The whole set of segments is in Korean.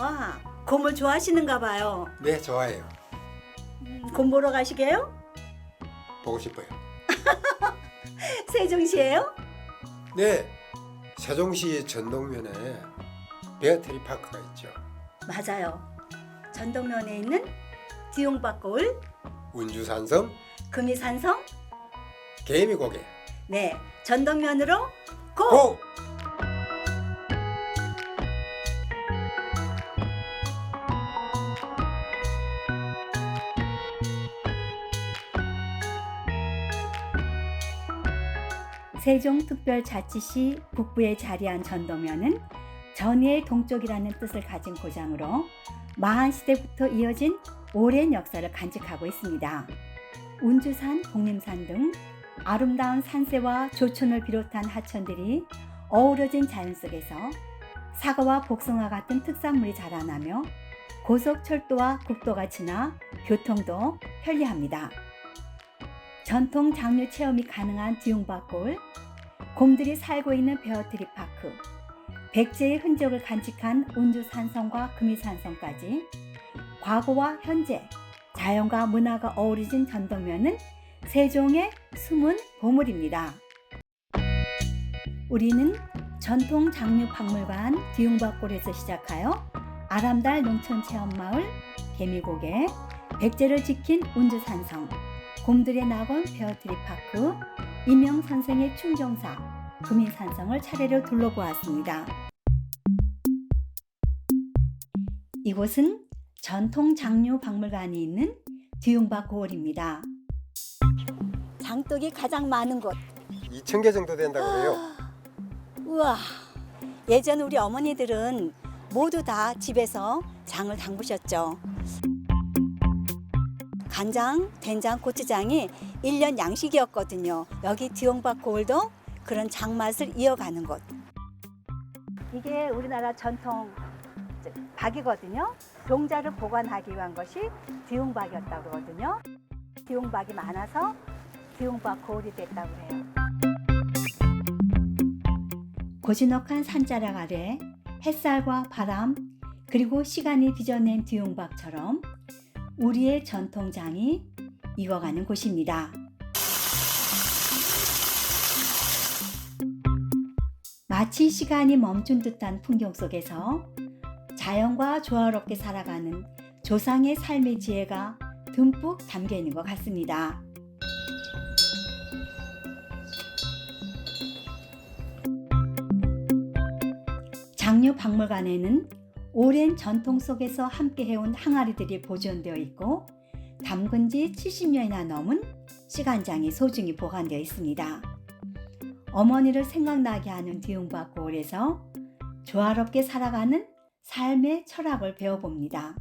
와, 곰을 좋아하시는가 봐요. 네, 좋아해요. 곰 보러 가시게요? 보고 싶어요. 세종시에요? 네, 세종시 전동면에 베어트리 파크가 있죠. 맞아요. 전동면에 있는 디용박골, 운주산성, 금이산성, 개미고개. 네, 전동면으로 고! 고! 세종특별자치시 북부에 자리한 전동면은 전의의 동쪽이라는 뜻을 가진 고장으로 마한시대부터 이어진 오랜 역사를 간직하고 있습니다. 운주산, 독림산 등 아름다운 산세와 조촌을 비롯한 하천들이 어우러진 자연 속에서 사과와 복숭아 같은 특산물이 자라나며 고속철도와 국도가 지나 교통도 편리합니다. 전통 장류 체험이 가능한 디용박골, 곰들이 살고 있는 베어트리 파크, 백제의 흔적을 간직한 운주산성과 금이산성까지 과거와 현재, 자연과 문화가 어우러진 전동면은 세종의 숨은 보물입니다. 우리는 전통 장류박물관 디용박골에서 시작하여 아람달 농촌체험마을, 개미고개, 백제를 지킨 운주산성, 곰들의 낙원 베어트리 파크, 임영선생의 충정사, 금이산성을 차례로 둘러보았습니다. 이곳은 전통 장류 박물관이 있는 디용박골입니다. 장독이 가장 많은 곳. 2,000개 정도 된다고 그래요. 우와, 예전 우리 어머니들은 모두 다 집에서 장을 담그셨죠. 간장, 된장, 고추장이 1년 양식이었거든요. 여기 디용박골도 그런 장맛을 이어가는 곳. 이게 우리나라 전통 박이거든요. 종자를 보관하기 위한 것이 디용박이었다고 그러거든요. 디용박이 많아서 디용박골이 됐다고 해요. 고즈넉한 산자락 아래 햇살과 바람 그리고 시간이 빚어낸 디용박처럼 우리의 전통장이 익어가는 곳입니다. 마치 시간이 멈춘 듯한 풍경 속에서 자연과 조화롭게 살아가는 조상의 삶의 지혜가 듬뿍 담겨 있는 것 같습니다. 장류박물관에는 오랜 전통 속에서 함께 해온 항아리들이 보존되어 있고 담근 지 70년이나 넘은 시간장이 소중히 보관되어 있습니다. 어머니를 생각나게 하는 디용박골에서 조화롭게 살아가는 삶의 철학을 배워봅니다.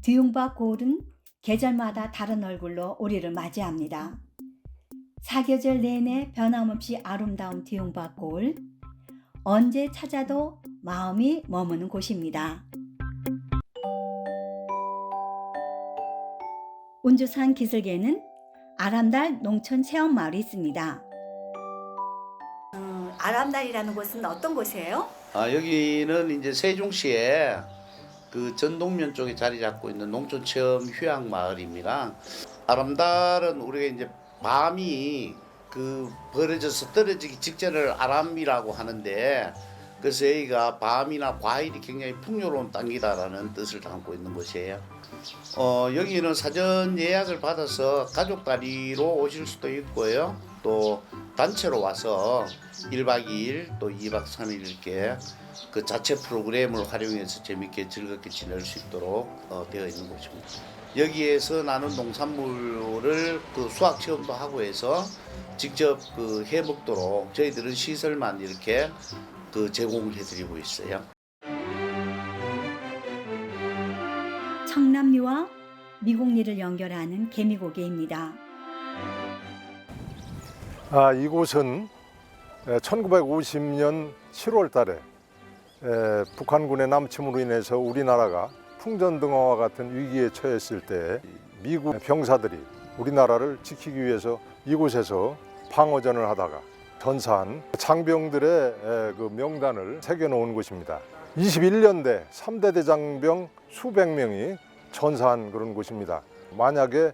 디용박골은 계절마다 다른 얼굴로 우리를 맞이합니다. 사계절 내내 변함없이 아름다운 디용박골, 언제 찾아도 마음이 머무는 곳입니다. 운주산 기슭에는 아람달 농촌 체험 마을이 있습니다. 아람달이라는 곳은 어떤 곳이에요? 여기는 이제 세종시에 그 전동면 쪽에 자리 잡고 있는 농촌 체험 휴양 마을입니다. 아람달은 우리가 이제 밤이 그 벌어져서 떨어지기 직전을 아람이라고 하는데, 그래서 여기가 밤이나 과일이 굉장히 풍요로운 땅이다라는 뜻을 담고 있는 곳이에요. 여기는 사전 예약을 받아서 가족 단위로 오실 수도 있고요. 또 단체로 와서 1박 2일 또 2박 3일 이렇게 그 자체 프로그램을 활용해서 재밌게 즐겁게 지낼 수 있도록 되어 있는 곳입니다. 여기에서 나는 농산물을 그 수확 체험도 하고 해서 직접 그 해 먹도록 저희들은 시설만 이렇게 그 제공을 해드리고 있어요. 청남리와 미곡리를 연결하는 개미고개입니다. 이곳은 1950년 7월 달에 북한군의 남침으로 인해서 우리나라가 풍전등화와 같은 위기에 처했을 때 미국 병사들이 우리나라를 지키기 위해서 이곳에서 방어전을 하다가 전사한 장병들의 그 명단을 새겨놓은 곳입니다. 21년대 3대 대장병 수백 명이 전사한 그런 곳입니다. 만약에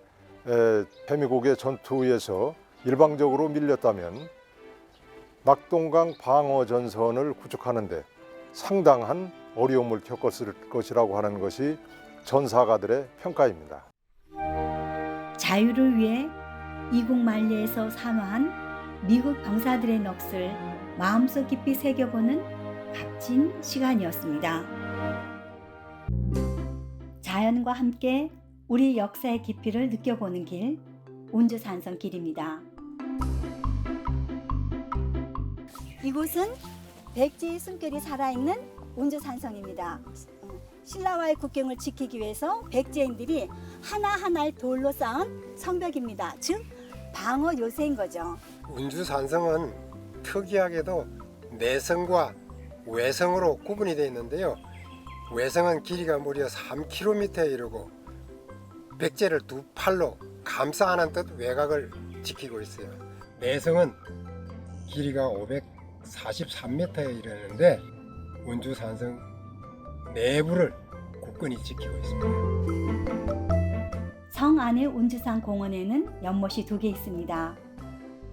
배미국의 전투에서 일방적으로 밀렸다면 낙동강 방어 전선을 구축하는 데 상당한 어려움을 겪었을 것이라고 하는 것이 전사가들의 평가입니다. 자유를 위해 이국 만리에서 산화한 미국 병사들의 넋을 마음속 깊이 새겨보는 값진 시간이었습니다. 자연과 함께 우리 역사의 깊이를 느껴보는 길, 운주산성 길입니다. 이곳은 백제의 숨결이 살아있는 운주산성입니다. 신라와의 국경을 지키기 위해서 백제인들이 하나하나를 돌로 쌓은 성벽입니다. 즉 방어 요새인 거죠. 운주산성은 특이하게도 내성과 외성으로 구분이 되어 있는데요. 외성은 길이가 무려 3km에 이르고 백제를 두 팔로 감싸 안은 듯 외곽을 지키고 있어요. 내성은 길이가 543m에 이르는데 운주산성 내부를 굳건히 지키고 있습니다. 성 안의 운주산 공원에는 연못이 2개 있습니다.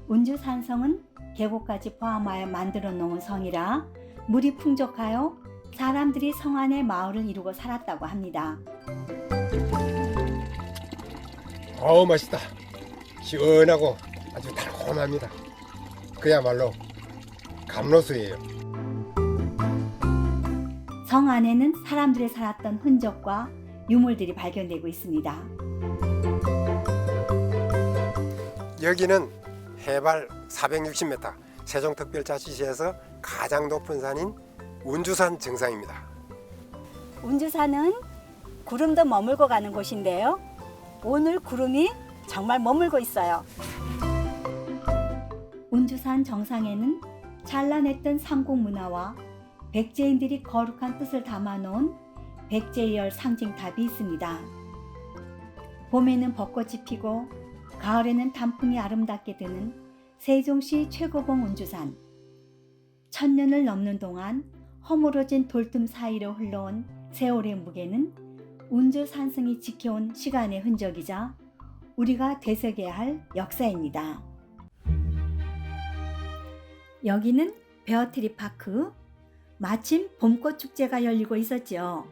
운주산성은 계곡까지 포함하여 만들어 놓은 성이라 물이 풍족하여 사람들이 성 안에 마을을 이루고 살았다고 합니다. 맛있다. 시원하고 아주 달콤합니다. 그야말로 감로수예요. 성 안에는 사람들이 살았던 흔적과 유물들이 발견되고 있습니다. 여기는 해발 460m 세종특별자치시에서 가장 높은 산인 운주산 정상입니다. 운주산은 구름도 머물고 가는 곳인데요. 오늘 구름이 정말 머물고 있어요. 운주산 정상에는 찬란했던 삼국 문화와 백제인들이 거룩한 뜻을 담아놓은 백제열 상징탑이 있습니다. 봄에는 벚꽃이 피고 가을에는 단풍이 아름답게 드는 세종시 최고봉 운주산. 1000년을 넘는 동안 허물어진 돌틈 사이로 흘러온 세월의 무게는 운주산성이 지켜온 시간의 흔적이자 우리가 되새겨야 할 역사입니다. 여기는 베어트리 파크. 마침 봄꽃 축제가 열리고 있었죠.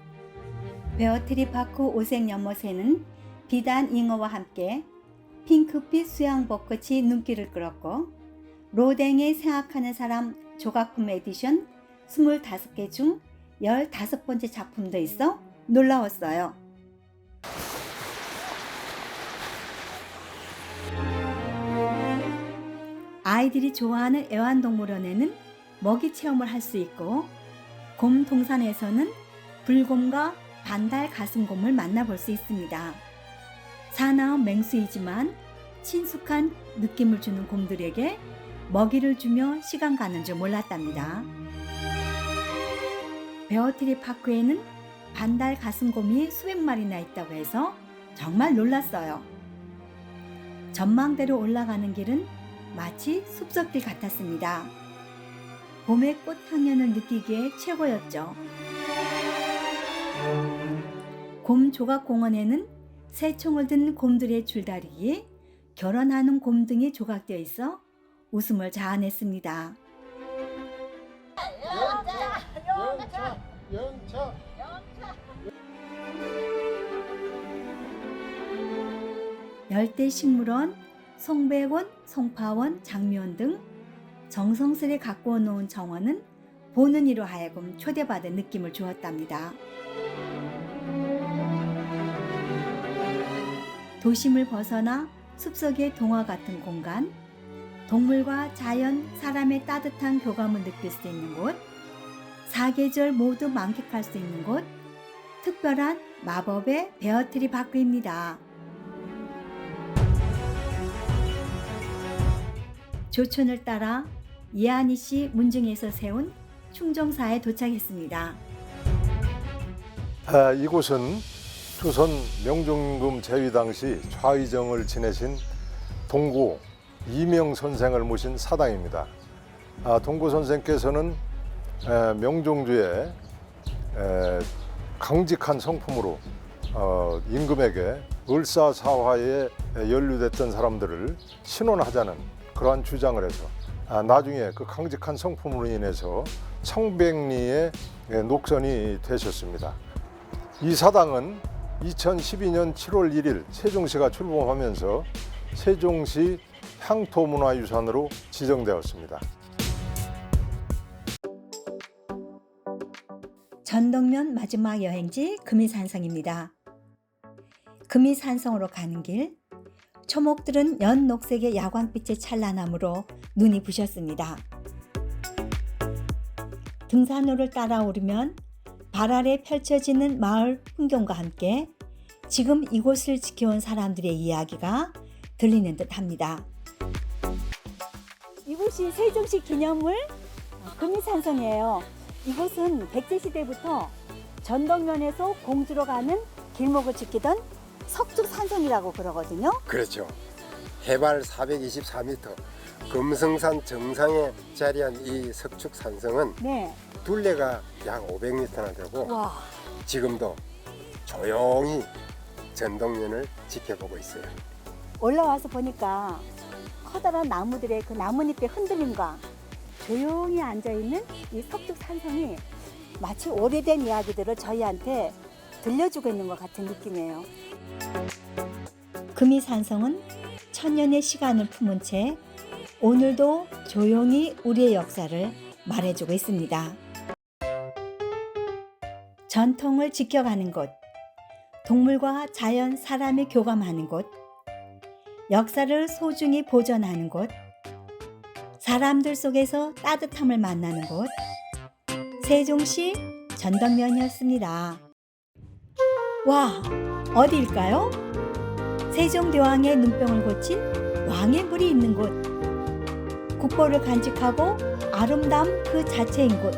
베어트리 파크 오색 연못에는 비단 잉어와 함께 핑크빛 수양벚꽃이 눈길을 끌었고 로댕에 생각하는 사람 조각품 에디션 25개 중 15번째 작품도 있어 놀라웠어요. 아이들이 좋아하는 애완동물원에는 먹이 체험을 할 수 있고 곰 동산에서는 불곰과 반달 가슴곰을 만나볼 수 있습니다. 사나운 맹수이지만 친숙한 느낌을 주는 곰들에게 먹이를 주며 시간 가는 줄 몰랐답니다. 베어트리 파크에는 반달 가슴곰이 수백 마리나 있다고 해서 정말 놀랐어요. 전망대로 올라가는 길은 마치 숲속길 같았습니다. 봄의 꽃 향연을 느끼기에 최고였죠. 곰 조각공원에는 새총을 든 곰들의 줄다리기에 결혼하는 곰 등이 조각되어 있어 웃음을 자아냈습니다. 영차. 열대식물원, 송백원, 송파원, 장미원 등 정성스레 가꾸어 놓은 정원은 보는 이로 하여금 초대받은 느낌을 주었답니다. 도심을 벗어나 숲속의 동화 같은 공간, 동물과 자연, 사람의 따뜻한 교감을 느낄 수 있는 곳, 사계절 모두 만끽할 수 있는 곳, 특별한 마법의 베어트리 파크입니다. 조촌을 따라 이한희씨 문중에서 세운 충정사에 도착했습니다. 이곳은 조선 명종임금 재위 당시 좌의정을 지내신 동구 이명 선생을 모신 사당입니다. 동구 선생께서는 명종주에 강직한 성품으로 임금에게 을사사화에 연루됐던 사람들을 신원하자는 그러한 주장을 해서 나중에 그 강직한 성품으로 인해서 청백리의 녹선이 되셨습니다. 이 사당은 2012년 7월 1일 세종시가 출범하면서 세종시 향토문화유산으로 지정되었습니다. 전덕면 마지막 여행지 금이산성입니다. 금이산성으로 가는 길, 초목들은 연녹색의 야광빛에 찬란함으로 눈이 부셨습니다. 등산로를 따라 오르면 발 아래 펼쳐지는 마을 풍경과 함께 지금 이곳을 지켜온 사람들의 이야기가 들리는 듯 합니다. 이곳이 세종시 기념물 금이산성이에요. 이곳은 백제시대부터 전덕면에서 공주로 가는 길목을 지키던 석축산성이라고 그러거든요. 그렇죠. 해발 424m 금성산 정상에 자리한 이 석축산성은 네. 둘레가 약 500m나 되고 와. 지금도 조용히 전덕면을 지켜보고 있어요. 올라와서 보니까 커다란 나무들의 그 나뭇잎의 흔들림과 조용히 앉아있는 이 석축산성이 마치 오래된 이야기들을 저희한테 들려주고 있는 것 같은 느낌이에요. 금이산성은 천년의 시간을 품은 채 오늘도 조용히 우리의 역사를 말해주고 있습니다. 전통을 지켜가는 곳, 동물과 자연, 사람이 교감하는 곳, 역사를 소중히 보존하는 곳, 사람들 속에서 따뜻함을 만나는 곳, 세종시 전덕면이었습니다. 와, 어디일까요? 세종대왕의 눈병을 고친 왕의 물이 있는 곳, 국보를 간직하고 아름다움 그 자체인 곳,